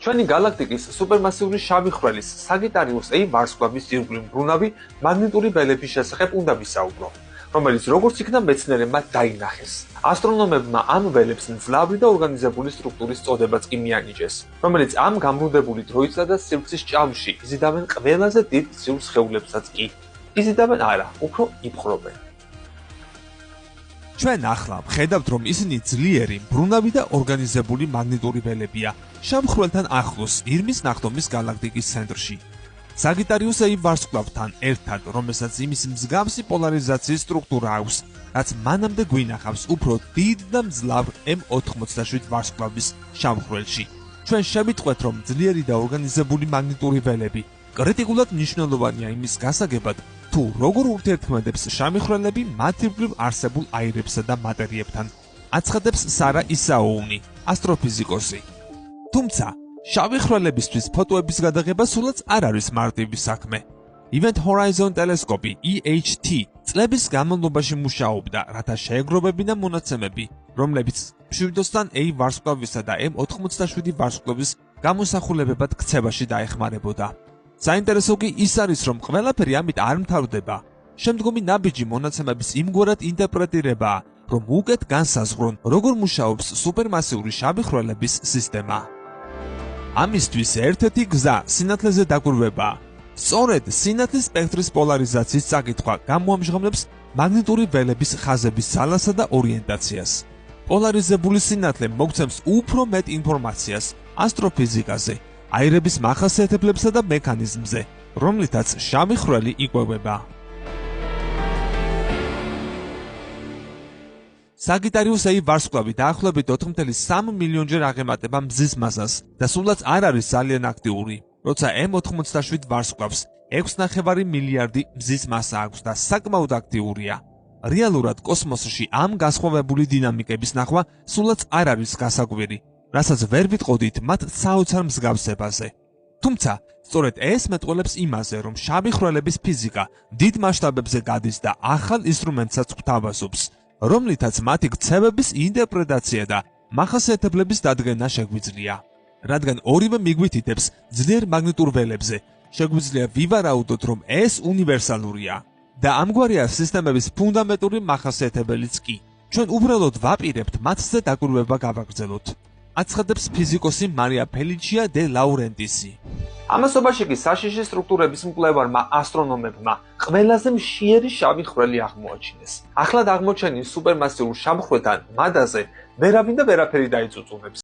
ჩვენი galaktikis supermassivuri შავი ხვრელის Sagittarius A ვარსკვლავის ირგვლივ მბრუნავი მაგნიტური ველების შესახებ უნდა ვისაუბრო, რომელიც როგორც იქნა მეცნიერებმა დაინახეს. ასტრონომებმა ამ ველებს მძლავრი და ორგანიზებული სტრუქტურის წოდებაც კი მიანიჭეს, რომელიც ამ გამრუდებული დროისა და სივრცის ჭამში იზიდავენ ყველაზე დიდ სივრ სხეულებსაც კი. იზიდავენ არა, უფრო იპყრობენ. ჩვენ ახლა ვხედავთ, რომ ისინი ძლიერი, მბრუნავი და ორგანიზებული მაგნიტური ველებია, შავ ხვრელთან ახლოს, ირმის ნახტომის galaktikis ცენტრში. Sagittarius A ვარსკვლავთან ერთად, რომელსაც იმის მსგავსი პოლარიზაციის სტრუქტურა აქვს, რაც მანამდე გვინახავს უფრო დიდ და მძლავრ M87 ვარსკვლავის შავ ხვრელში. ჩვენ შევიტყვეთ, რომ ძლიერი და ორგანიზებული მაგნიტური ველები კრიტიკულად მნიშვნელოვანია იმის გასაგებად, თუ როგორ ურთიერთქმედებს შავი ხვრელები მათ ირგვლივ არსებულ აირებსა და მატერიებთან, აცხადებს Sara Issaouni, ასტროფიზიკოსი. თუმცა, შავი ხვრელებისთვის ფოტოების გადაღება სულაც არ არის მარტივი საქმე. Event Horizon ტელესკოპი EHT წლების განმავლობაში მუშაობდა, რათა შეეგროვებინა მონაცემები, რომლებიც მშვიდოსთან A ვარსკვლავისა და M87 ვარსკვლავის გამოსახულებებად ქცევაში დაეხმარებოდა. საინტერესო კი ის არის, რომ ყველაფერი ამით არ მთავრდება. შემდგომი ნაბიჯი მონაცემების იმგვარად ინტერპრეტირებაა, რომ უკეთ განსაზღვრონ, როგორ მუშაობს სუპერმასიური შავი ხვრელების სისტემა. ამისთვის ერთ-ერთი გზა სინათლეზე დაკვირვებაა. სწორედ სინათლის სპექტრის პოლარიზაციის წაკითხვა გამოამჟღავნებს მაგნიტური ველების ხაზების ძალასა და ორიენტაციას. პოლარიზებული სინათლე მოგცემს უფრო მეტ ინფორმაციას ასტროფიზიკაზე, აირების მახასიათებლებსა და მექანიზმზე, რომლითაც შავი ხვრელი იკვებება. Sagittarius A ვარსკვლავი დაახლოებით 4.3 მილიონჯერ აღემატება მზის მასას და სულაც არ არის ძალიან აქტიური, როცა M87 ვარსკვლავს 6.5 მილიარდი მზის მასა აქვს და საკმაოდ აქტიურია. რეალურად კოსმოსში ამ განსხვავებული დინამიკების ნახვა სულაც არ არის გასაკვირი, რასაც ვერ ვიტყოდით მათ საოცარ მსგავსებაზე. თუმცა, სწორედ ეს მეტყველებს იმაზე, რომ შავი ხვრელების ფიზიკა დიდ მასშტაბებზე გადის და ახალ ინსტრუმენტსაც გვთავაზობს, რომლითაც მათი ქცევების ინტერპრეტაცია და მახასიათებლების დადგენა შეგვიძლია. რადგან ორივე მიგვითითებს ძლიერ მაგნიტურ ველებზე, შეგვიძლია ვივარაუდოთ, რომ ეს უნივერსალურია და ამგვარია სისტემების ფუნდამენტური მახასიათებელიც კი. ჩვენ უბრალოდ ვაპირებთ მათზე დაკვირვება გავაგრძელოთ. აცხადებს ფიზიკოსი მარია ფელიჩია დე ლაურენტისი. ამასობაში კი საშიში სტრუქტურების მკვლევარმა ასტრონომებმა ყველაზე მშიერი შავი ხვრელი აღმოაჩინეს. ახლად აღმოჩენილ სუპერმასიურ შავ ხვრელთან მადაზე ვერავინ და ვერაფერი დაიწუწუნებს.